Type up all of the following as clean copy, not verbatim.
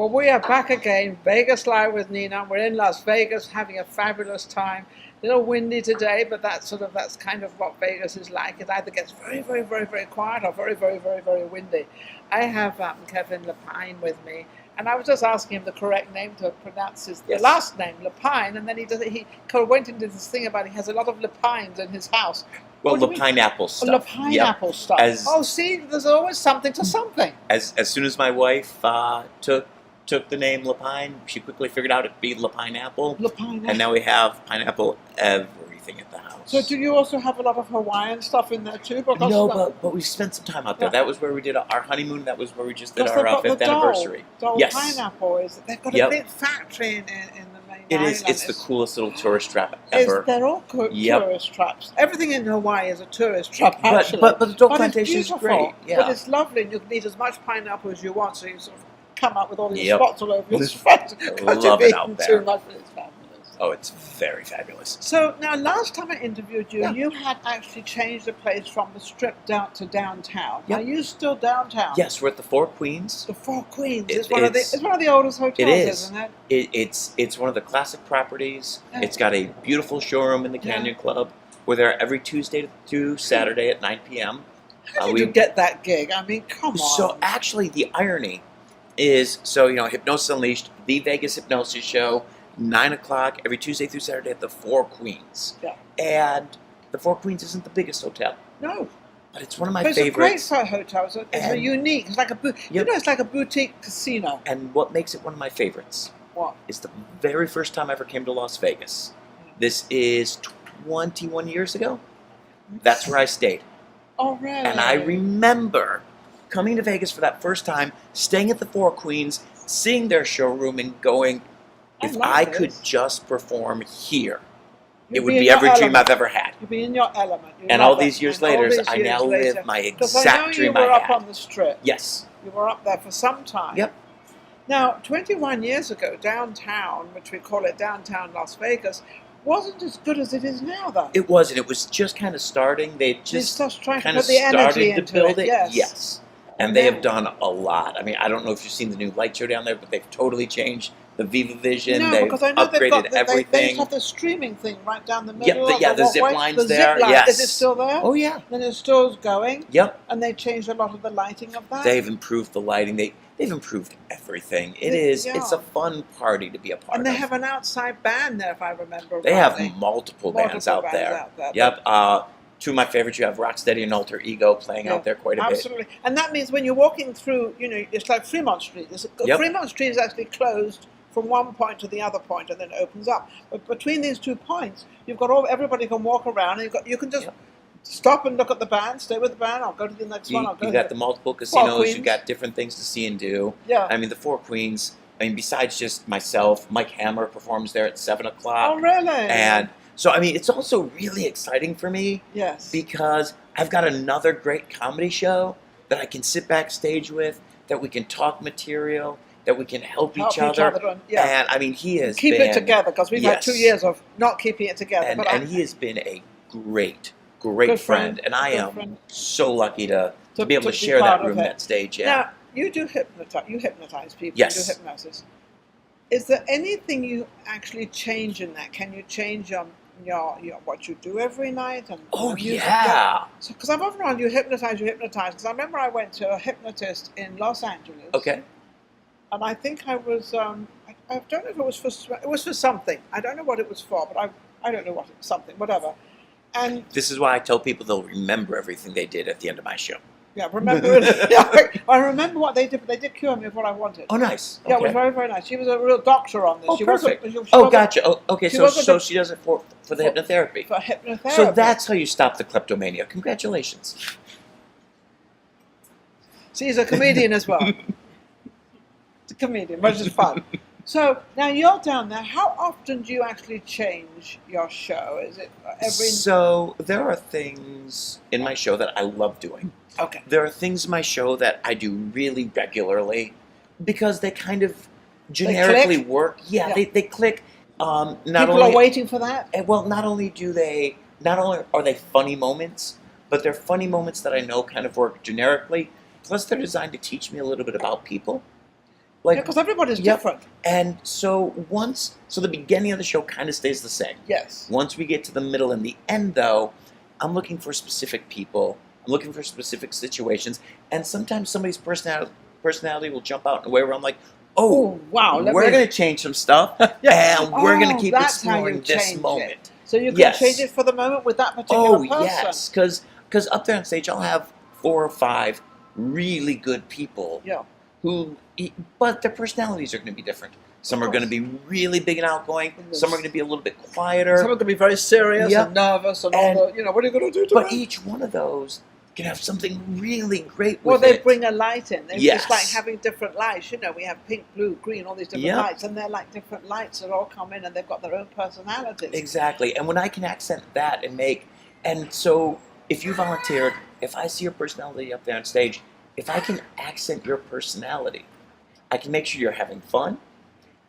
Well, we are back again, Vegas Live with Ninon. We're in Las Vegas having a fabulous time. A little windy today, but that's kind of what Vegas is like. It either gets very, very, very, very quiet or very, very, very, very windy. I have Kevin Lepine with me, and I was just asking him the correct name to pronounce his the last name, Lepine, and then he kind of went into this thing about he has a lot of Lepines in his house. Well, the pineapple stuff. The pineapple stuff. See, there's always something to something. As soon as my wife took the name Lepine, she quickly figured out it'd be Lepineapple. Lepineapple. And now we have pineapple everything at the house. So do you also have a lot of Hawaiian stuff in there too? Because no, but we spent some time out there. That was where we did our honeymoon. That was where we just did our 5th anniversary. Yes. Pineapple is. They've got a big factory in the main It is. It's the coolest little tourist trap ever. They're all tourist traps. Everything in Hawaii is a tourist trap, actually. But the dog plantation is great. Yeah. But it's lovely, and you can eat as much pineapple as you want. So you sort of come up with all these spots all over your face because you've eaten too much. It's fabulous. Oh, it's very fabulous. So now, last time I interviewed you, you had actually changed the place from the Strip down to downtown. Yep. Are you still downtown? Yes, we're at the Four Queens. The Four Queens. It's one of the oldest hotels, isn't it? It's one of the classic properties. Yeah. It's got a beautiful showroom in the Canyon Club. We're there every Tuesday to Saturday at 9 p.m. How did you get that gig? I mean, come on. So actually, the irony is, Hypnosis Unleashed, the Vegas Hypnosis show, 9 o'clock every Tuesday through Saturday at the Four Queens. Yeah. And the Four Queens isn't the biggest hotel. No. But it's one of my favorites. It's a great hotel. It's unique. It's like it's like a boutique casino. And what makes it one of my favorites? What? Is the very first time I ever came to Las Vegas. This is 21 years ago. That's where I stayed. Oh, really? And I remember coming to Vegas for that first time, staying at the Four Queens, seeing their showroom and going, if I could just perform here, it would be every dream I've ever had. You'd be in your element. And all these years later, I now live my exact dream I had. You were up on the Strip. Yes. You were up there for some time. Yep. Now, 21 years ago, downtown, which we call it downtown Las Vegas, wasn't as good as it is now, though. It wasn't. It was just kind of starting. They just kind of started to build it. Yes. And they have done a lot. I mean, I don't know if you've seen the new light show down there, but they've totally changed the Viva Vision. No, they've because I know upgraded everything. They have the streaming thing right down the middle. The zip lines there. Yes. Is it still there? Oh, yeah. Then it's still going. Yep. And they changed a lot of the lighting of that. They've improved the lighting. They've improved everything. It's a fun party to be a part of. And they have an outside band there, if I remember They have multiple bands out there. Yep. Two of my favorites, you have Rocksteady and Alter Ego playing out there quite a bit. Absolutely. And that means when you're walking through, it's like Fremont Street. Fremont Street is actually closed from one point to the other point, and then it opens up. But between these 2 points, you've got everybody can walk around, and you can just stop and look at the band, stay with the band. I'll go to the next one. You got the multiple casinos. You got different things to see and do. Yeah. I mean, the Four Queens. I mean, besides just myself, Mike Hammer performs there at 7 o'clock. Oh, really? And so, I mean, it's also really exciting for me. Yes. Because I've got another great comedy show that I can sit backstage with, that we can talk material, that we can help each other. And I mean, he has keep it together, because we've had 2 years of not keeping it together. And he has been a great friend. And I am so lucky to be able to share that room, that stage. Yeah. Now, you hypnotize people. Yes. You do hypnosis. Is there anything you actually change in that? Can you change your what you do every night? Because I'm often on you hypnotize. Because I remember I went to a hypnotist in Los Angeles. Okay. And I think I was, I don't know if it was for something. I don't know what it was for, but I don't know what it was, something, whatever. And this is why I tell people they'll remember everything they did at the end of my show. Yeah, remember it. I remember what they did, but they did cure me of what I wanted. Oh, nice. Yeah, it was very, very nice. She was a real doctor on this. Oh, she perfect. Gotcha. Oh, okay, so she does it for the hypnotherapy. For hypnotherapy. So that's how you stop the kleptomania. Congratulations. See, he's a comedian as well. He's a comedian, which is fun. So now you're down there. How often do you actually change your show? Is it every? So there are things in my show that I love doing. Okay. There are things in my show that I do really regularly because they kind of generically work. Yeah, they click. People are waiting for that. Well, not only are they funny moments, but they're funny moments that I know kind of work generically. Plus, they're designed to teach me a little bit about people. Like, because everybody's yep. different. And so the beginning of the show kind of stays the same. Yes. Once we get to the middle and the end, though, I'm looking for specific people. I'm looking for specific situations. And sometimes somebody's personality will jump out in a way where I'm like, oh, wow, we're going to change some stuff, and we're going to keep exploring this moment. So you can change it for the moment with that particular person. Yes, because up there on stage, I'll have 4 or 5 really good people but their personalities are going to be different. Some are going to be really big and outgoing. Some are going to be a little bit quieter. Some are going to be very serious and nervous and all the, what are you going to do to But each one of those can have something really great with they bring a light in. Yes. It's like having different lights. We have pink, blue, green, all these different lights, and they're like different lights that all come in, and they've got their own personalities. Exactly. And when I can accent that and so if you volunteered, if I see your personality up there on stage, if I can accent your personality, I can make sure you're having fun,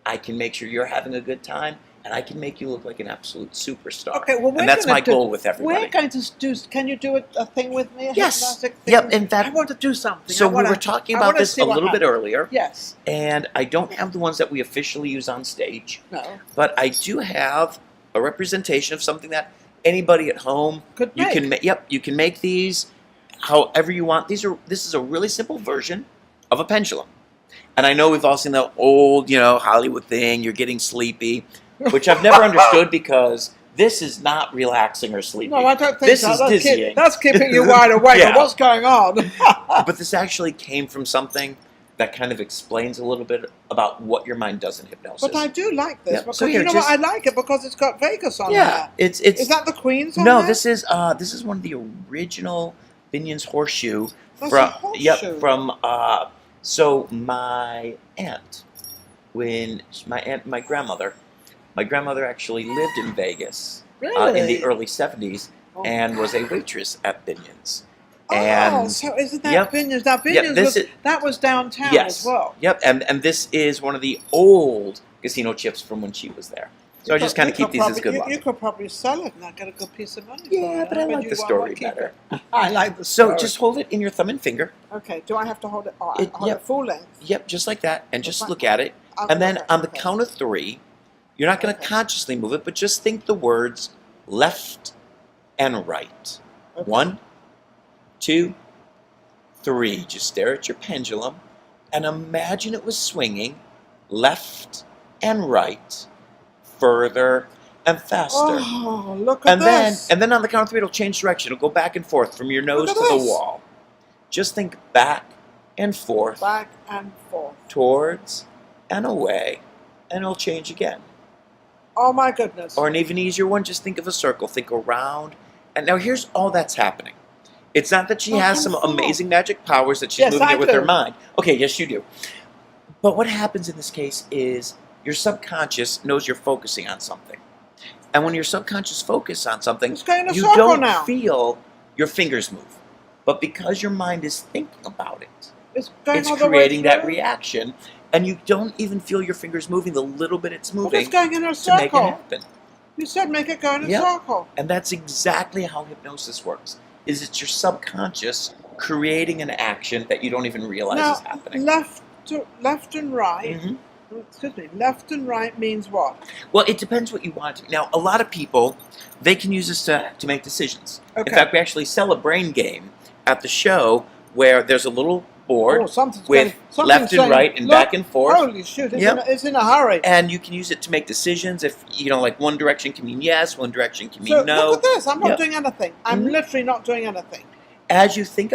I can make sure you're having a good time, and I can make you look like an absolute superstar. Okay, well, and that's my goal with everybody. We're going to do, can you do a thing with me? Yes. Thing? Yep, in fact, I want to do something. So we were talking about this a little bit earlier. Yes. And I don't have the ones that we officially use on stage. No. But I do have a representation of something that anybody at home could make. You can make these however you want. This is a really simple version of a pendulum. And I know we've all seen the old, Hollywood thing, you're getting sleepy, which I've never understood because this is not relaxing or sleepy. No, I don't think so. This is dizzying. That's keeping you wide awake. Yeah. What's going on? But this actually came from something that kind of explains a little bit about what your mind does in hypnosis. But I do like this. Because, so here, what? I like it because it's got Vegas on there. It's is that the Queen's on there? No, this is one of the original Binion's horseshoe. That's a horseshoe? Yep, from... So my aunt, my grandmother actually lived in Vegas in the early 70s and was a waitress at Binion's. And so isn't that Binion's? Now Binion's that was downtown as well. Yep, and this is one of the old casino chips from when she was there. So I just kind of keep these as good luck. You could probably sell it and I get a good piece of money. Yeah, but I like the story better. I like the story. So just hold it in your thumb and finger. Okay, do I have to hold it? Hold it full length? Yep, just like that, and just look at it. And then on the count of 3, you're not going to consciously move it, but just think the words left and right. 1, 2, 3. Just stare at your pendulum and imagine it was swinging left and right, further and faster. Oh, look at this. And then on the count of 3, it'll change direction. It'll go back and forth from your nose to the wall. Just think back and forth. Back and forth. Towards and away. And it'll change again. Oh my goodness. Or an even easier one, just think of a circle. Think around. And now here's all that's happening. It's not that she has some amazing magic powers that she's moving it with her mind. Okay, yes you do. But what happens in this case is your subconscious knows you're focusing on something. And when your subconscious focuses on something, you don't feel your fingers move. But because your mind is thinking about it, it's creating that reaction. And you don't even feel your fingers moving the little bit it's moving it's going in a circle. To make it happen. You said make it go in a circle. And that's exactly how hypnosis works. It's your subconscious creating an action that you don't even realize is happening. Left and right. Mm-hmm. Excuse me, left and right means what? Well, it depends what you want to. Now, a lot of people, they can use this to make decisions. Okay. In fact, we actually sell a brain game at the show where there's a little board with left and right and back and forth. Holy shoot, it's in a hurry. And you can use it to make decisions. If, like one direction can mean yes, one direction can mean no. Look at this, I'm not doing anything. I'm literally not doing anything. As you think,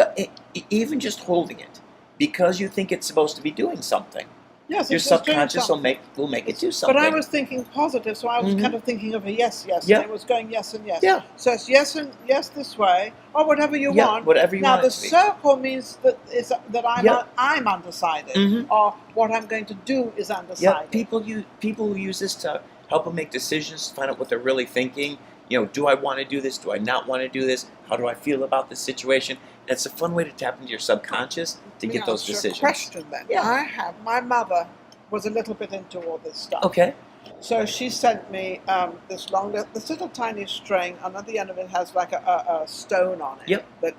even just holding it, because you think it's supposed to be doing something. Yes, your subconscious will make it do something. But I was thinking positive, so I was kind of thinking of a yes, and it was going yes and yes. Yeah. So it's yes and yes this way, or whatever you want. Whatever you want. Now the circle means that I'm undecided, or what I'm going to do is undecided. People use this to help them make decisions, to find out what they're really thinking. Do I want to do this? Do I not want to do this? How do I feel about this situation? And it's a fun way to tap into your subconscious to get those decisions. Question then. Yeah. My mother was a little bit into all this stuff. Okay. So she sent me this little tiny string, and at the end of it has like a stone on it. Yep. That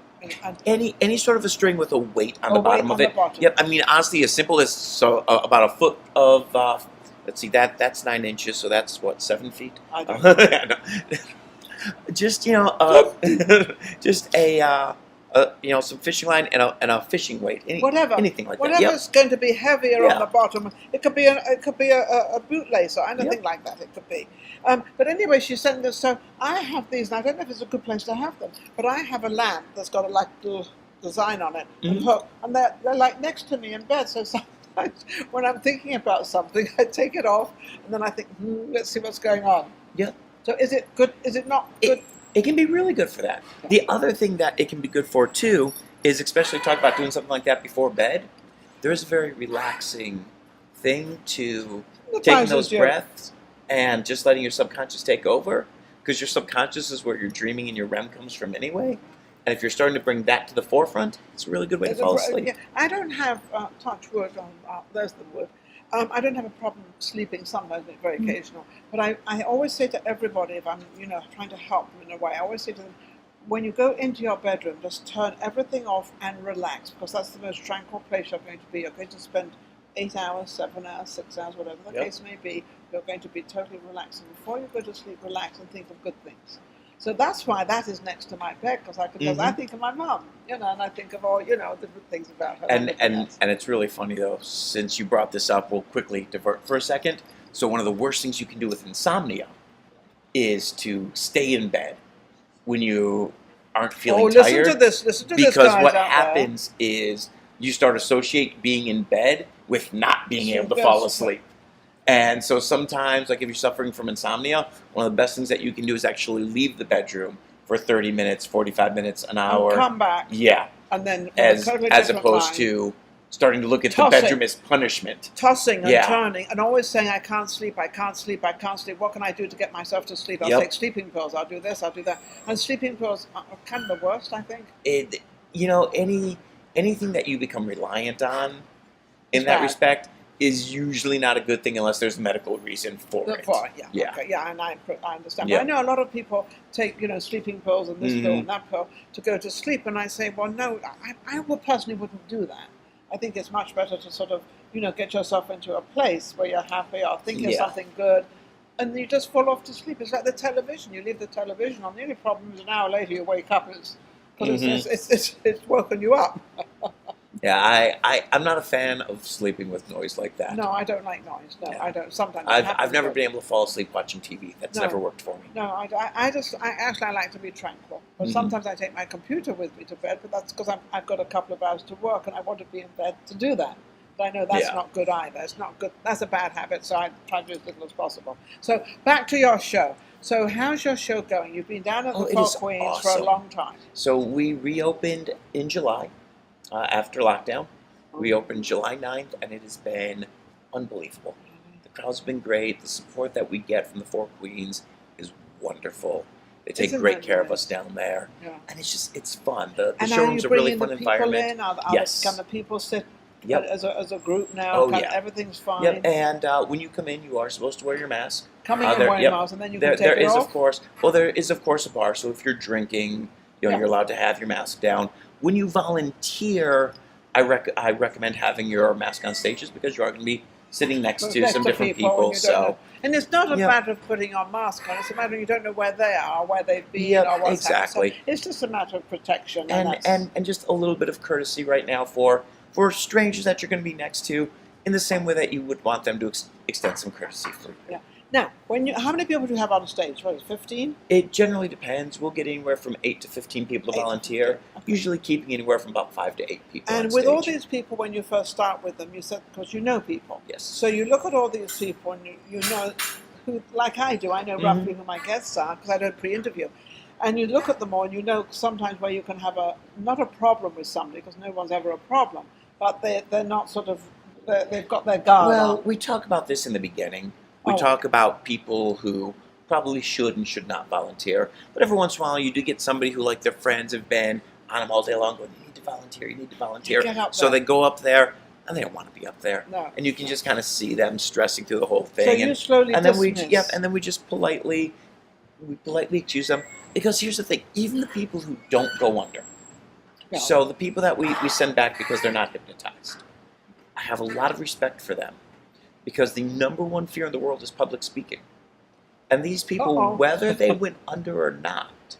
Any sort of a string with a weight on the weight bottom on of the it. bottom. Yep. I mean, honestly, as simple as about a foot of. Let's see, that's 9 inches, so that's what, 7 feet. I don't know. Just just some fishing line and a fishing weight. Anything like that. Whatever's going to be heavier Yeah. on the bottom. It could be a bootlace or anything like that. It could be. But anyway, she sent this. So I have these, and I don't know if it's a good place to have them. But I have a lamp that's got a little design on it and hook, and they're like next to me in bed. So sometimes when I'm thinking about something, I take it off, and then I think, let's see what's going on. Yeah. So is it good? Is it not good? It can be really good for that. Yeah. The other thing that it can be good for too is, especially talk about doing something like that before bed. There's a very relaxing thing to taking those breaths and just letting your subconscious take over, because your subconscious is where your dreaming and your REM comes from anyway. And if you're starting to bring that to the forefront, it's a really good way to fall asleep. Yeah. I don't have, touch wood, there's the wood. I don't have a problem sleeping sometimes, but very occasional. But I always say to everybody, if I'm trying to help them in a way, I always say to them, when you go into your bedroom, just turn everything off and relax, because that's the most tranquil place you're going to be. You're going to spend 8 hours, 7 hours, 6 hours, whatever the case may be. You're going to be totally relaxed. And before you go to sleep, relax and think of good things. So that's why that is next to my bed, because I think of my mum, and I think of all, different things about her. And it's really funny though, since you brought this up, we'll quickly divert for a second. So one of the worst things you can do with insomnia is to stay in bed when you aren't feeling tired. Listen to this, because guys what out happens is you start associate being in bed with not being able to fall asleep. And so sometimes, like if you're suffering from insomnia, one of the best things that you can do is actually leave the bedroom for 30 minutes, 45 minutes, an hour. And come back. Yeah. And then as opposed to starting to look at the bedroom as punishment. Tossing and turning and always saying, I can't sleep, I can't sleep, I can't sleep. What can I do to get myself to sleep? I'll take sleeping pills, I'll do this, I'll do that. And sleeping pills are kind of the worst, I think. Anything that you become reliant on in that respect is usually not a good thing unless there's a medical reason for it. And I understand. But I know a lot of people take, sleeping pills and this pill and that pill to go to sleep, and I say, well, no, I personally wouldn't do that. I think it's much better to sort of, get yourself into a place where you're happy or thinking of something good, and you just fall off to sleep. It's like the television. You leave the television on. The only problem is an hour later you wake up because it's woken you up. Yeah, I'm not a fan of sleeping with noise like that. No, I don't like noise. No, I don't. Sometimes I've never been able to fall asleep watching TV. That's never worked for me. No, I like to be tranquil. But sometimes I take my computer with me to bed, but that's because I've got a couple of hours to work and I want to be in bed to do that. But I know that's not good either. It's not good. That's a bad habit, so I try to do as little as possible. So back to your show. So how's your show going? You've been down at the Four Queens for a long time. So we reopened in July. After lockdown, we opened July 9th, and it has been unbelievable. The crowd's been great. The support that we get from the Four Queens is wonderful. They take great care of us down there, and it's fun. The showroom's a really fun environment. Yes. Can the people sit as a group now? Oh, Everything's fine. Yep. And when you come in, you are supposed to wear your mask. Coming in wearing masks, and then you can take it off? There is of course a bar. So if you're drinking, you're allowed to have your mask down. When you volunteer, I recommend having your mask on stages because you are going to be sitting next to some different people. And it's not a matter of putting on mask on. It's a matter of you don't know where they are, where they've been, or what's happened. So it's just a matter of protection. And just a little bit of courtesy right now for strangers that you're going to be next to, in the same way that you would want them to extend some courtesy for you. Yeah. Now, how many people do you have on stage? What is it, 15? It generally depends. We'll get anywhere from 8 to 15 people to volunteer, usually keeping anywhere from about 5 to 8 people And with all these people, when you first start with them, you said, because you know people. Yes. So you look at all these people and you know who, like I do, I know roughly who my guests are because I don't pre-interview. And you look at them all and you know sometimes where you can have not a problem with somebody, because no one's ever a problem, but they're not sort of, they've got their guard on. We talk about this in the beginning. We talk about people who probably should and should not volunteer. But every once in a while, you do get somebody who, like, their friends have been on them all day long going, you need to volunteer, you need to volunteer. So they go up there, and they don't want to be up there. No. And you can just kind of see them stressing through the whole thing. So you slowly dismiss. And then we just politely excuse them. Because here's the thing, even the people who don't go under, Yeah. So the people that we send back because they're not hypnotized, I have a lot of respect for them because the number one fear in the world is public speaking. And these people, whether they went under or not,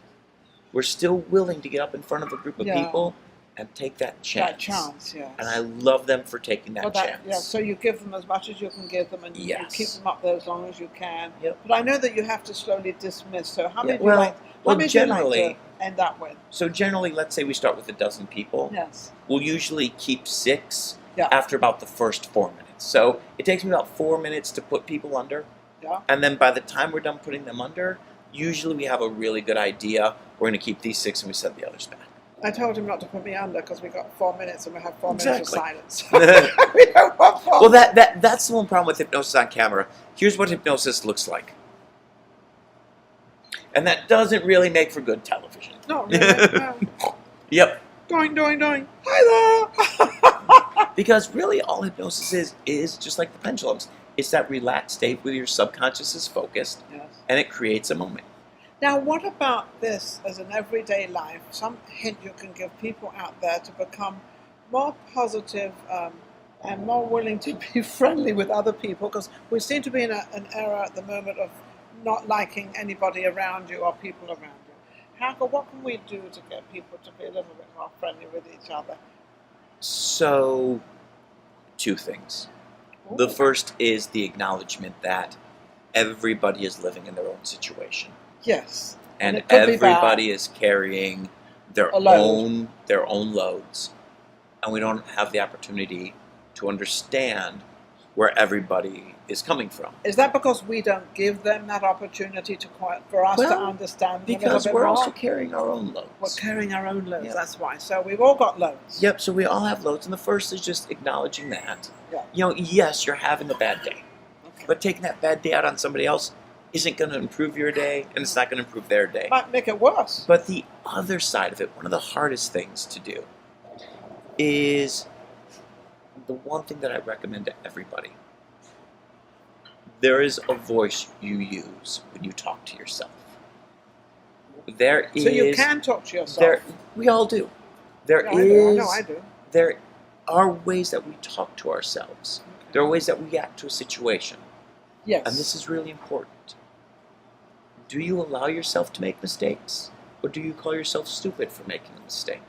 were still willing to get up in front of a group of people and take that chance. That chance, yes. And I love them for taking that chance. Yeah, so you give them as much as you can give them, and you keep them up there as long as you can. Yep. But I know that you have to slowly dismiss. So how many do you like to end up with? So generally, let's say we start with a dozen people. Yes. We'll usually keep 6 after about the first 4 minutes. So it takes me about 4 minutes to put people under. Yeah. And then by the time we're done putting them under, usually we have a really good idea. We're going to keep these 6 and we send the others back. I told him not to put me under because we got 4 minutes and we have 4 minutes of silence. Well, We don't want 4 minutes. that's the one problem with hypnosis on camera. Here's what hypnosis looks like. And that doesn't really make for good television. Not really, no. Yep. Doing. Hi there. Because really all hypnosis is just like the pendulums. It's that relaxed state where your subconscious is focused and it creates a moment. Now, what about this as an everyday life? Some hint you can give people out there to become more positive and more willing to be friendly with other people, because we seem to be in an era at the moment of not liking anybody around you or people around you. What can we do to get people to be a little bit more friendly with each other? So, 2 things. Ooh. The first is the acknowledgement that everybody is living in their own situation. Yes. And everybody is carrying their own loads. And we don't have the opportunity to understand where everybody is coming from. Is that because we don't give them that opportunity for us to understand them because a little bit we're more? also carrying our own loads. We're carrying our own loads, that's why. So we've all got loads. Yep, so we all have loads. And the first is just acknowledging that. Yeah. You know, yes, you're having a bad day. Okay. But taking that bad day out on somebody else isn't going to improve your day, and it's not going to improve their day. Might make it worse. But the other side of it, one of the hardest things to do, is the one thing that I recommend to everybody. There is a voice you use when you talk to yourself. So you can talk to yourself. We all do. I know I do. There are ways that we talk to ourselves. Okay. There are ways that we react to a situation. Yes. And this is really important. Do you allow yourself to make mistakes? Or do you call yourself stupid for making a mistake?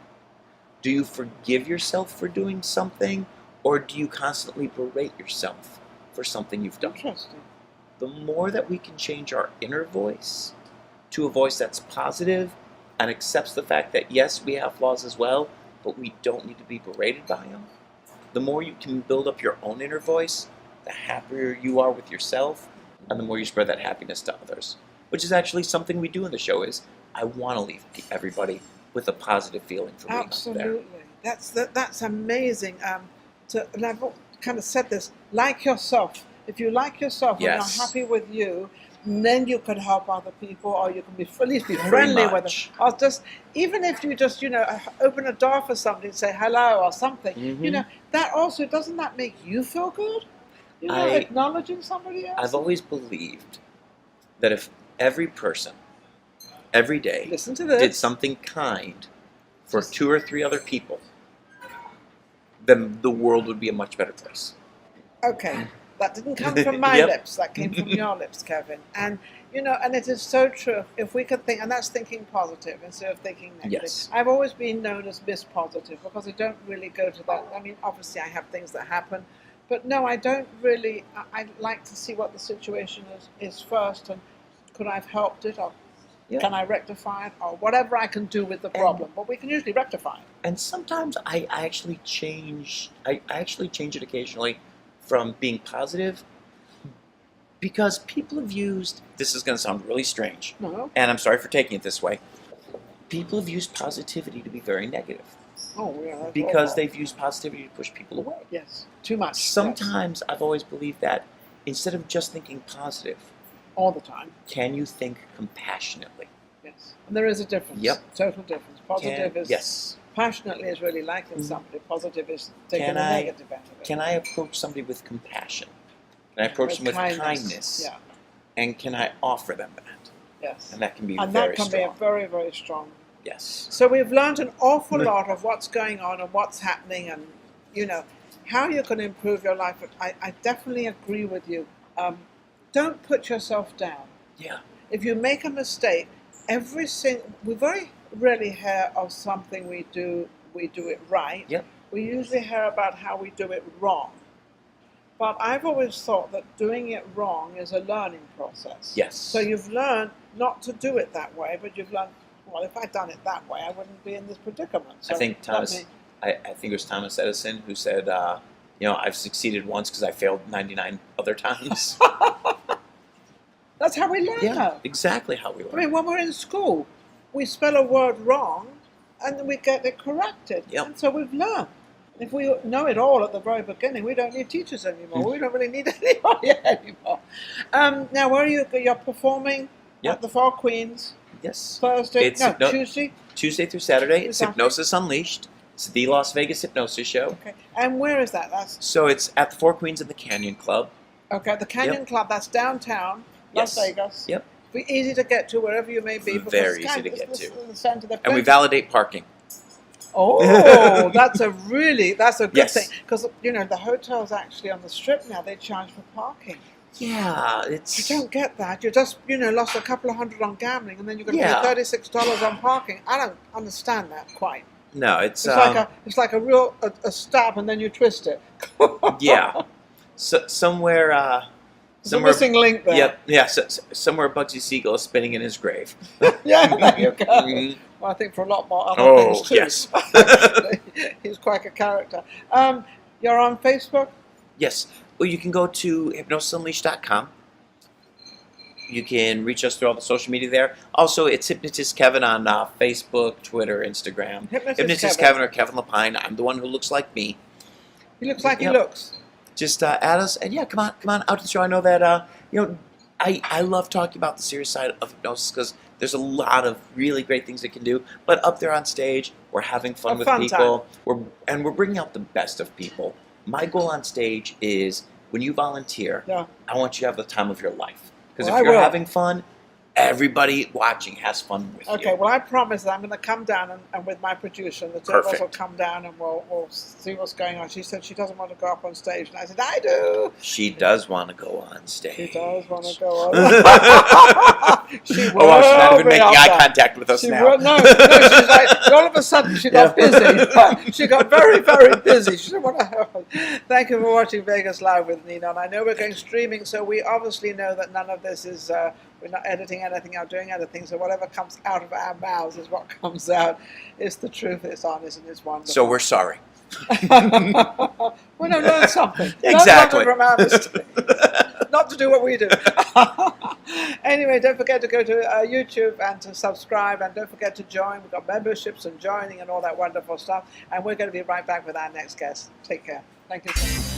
Do you forgive yourself for doing something? Or do you constantly berate yourself for something you've done? Interesting. The more that we can change our inner voice to a voice that's positive and accepts the fact that yes, we have flaws as well, but we don't need to be berated by them, the more you can build up your own inner voice, the happier you are with yourself, and the more you spread that happiness to others. Which is actually something we do in the show is, I want to leave everybody with a positive feeling for being out there. Absolutely. That's amazing. And I've kind of said this, like yourself. If you like yourself and you're happy with you, then you can help other people, or you can at least be friendly with them. Or just, even if you just, open a door for somebody and say hello or something, that also, doesn't that make you feel good? Acknowledging somebody else? I've always believed that if every person, every day, did something kind for 2 or 3 other people, then the world would be a much better place. Okay. That didn't come from my lips. That came from your lips, Kevin. And, and it is so true. If we could think, and that's thinking positive instead of thinking negative. Yes. I've always been known as Miss Positive because I don't really go to that. I mean, obviously I have things that happen. But no, I don't really. I like to see what the situation is first, and could I have helped it, or can I rectify it, or whatever I can do with the problem. But we can usually rectify it. And sometimes I actually change. I actually change it occasionally from being positive, because people have used. This is going to sound really strange, and I'm sorry for taking it this way. People have used positivity to be very negative. Oh, yeah. Because they've used positivity to push people away. Yes, too much. Sometimes I've always believed that instead of just thinking positive, all the time, can you think compassionately? Yes, and there is a difference. Yep, total difference. Positive is passionately is really liking somebody. Positive is taking the negative out of it. Can I approach somebody with compassion? Can I approach them with kindness? Yeah. And can I offer them that? Yes. And that can be and very that can strong. be a very, very strong Yes. So we've learned an awful lot of what's going on and what's happening, and how you can improve your life. I definitely agree with you. Don't put yourself down. Yeah. If you make a mistake, we very rarely hear of something we do it right. Yep. We usually hear about how we do it wrong. But I've always thought that doing it wrong is a learning process. Yes. So you've learned not to do it that way, but you've learned, well, if I'd done it that way, I wouldn't be in this predicament. So I think it was Thomas Edison who said, I've succeeded once because I failed 99 other times. That's how we learn. Yeah, exactly how we learn. I mean, when we're in school, we spell a word wrong, and then we get it corrected. Yep. And so we've learned. If we know it all at the very beginning, we don't need teachers anymore. We don't really need anybody anymore. Now, where are you? You're performing at the Four Queens. Yes. Thursday? No, Tuesday? Tuesday through Saturday. It's Hypnosis Unleashed. It's the Las Vegas Hypnosis Show. Okay. And where is that? So it's at the Four Queens of the Canyon Club. Okay, the Canyon Club. That's downtown Las Vegas. Yep. Be easy to get to wherever you may be. Very easy to get to. The center, and we validate parking. Oh, that's a good thing, because the hotel's actually on the strip now. They charge for parking. Yeah, I don't get that. You just lost a couple of $100 on gambling, and then you're going to pay $36 on parking. I don't understand that quite. No, it's like a real stab, and then you twist it. Yeah, somewhere. There's a missing link there. Yep. Yeah. Somewhere Bugsy Siegel is spinning in his grave. Yeah, there you go. Mm-hmm. Well, I think for a lot more other things too. Yes. He's quite a character. You're on Facebook? Yes. Well, you can go to hypnosisunleashed.com. You can reach us through all the social media there. Also, it's Hypnotist Kevin on Facebook, Twitter, Instagram. Hypnotist Kevin or Kevin Lepine. I'm the one who looks like me. He looks like he looks. Just add us, and come on out to the show. I know that I love talking about the serious side of hypnosis because there's a lot of really great things it can do. But up there on stage, we're having fun with people. We're bringing out the best of people. My goal on stage is when you volunteer, I want you to have the time of your life. Because if you're having fun, everybody watching has fun with you. Okay, well, I promise that I'm going to come down and with my producer, the two of us will come down and we'll see what's going on. She said she doesn't want to go up on stage, and I said, I do. She does want to go on stage. She does want to go on. She's not even making eye contact with us now. No, she's like, all of a sudden she got busy. She got very, very busy. She didn't want to have fun. Thank you for watching Vegas Live with Ninon. I know we're going streaming, so we obviously know that none of this is... we're not editing anything or doing anything, so whatever comes out of our mouths is what comes out. It's the truth, it's honest, and it's wonderful. So we're sorry. We're going to learn something. Exactly. Learn something from our mistakes. Not to do what we do. Anyway, don't forget to go to YouTube and to subscribe, and don't forget to join. We've got memberships and joining and all that wonderful stuff, and we're going to be right back with our next guest. Take care. Thank you so much.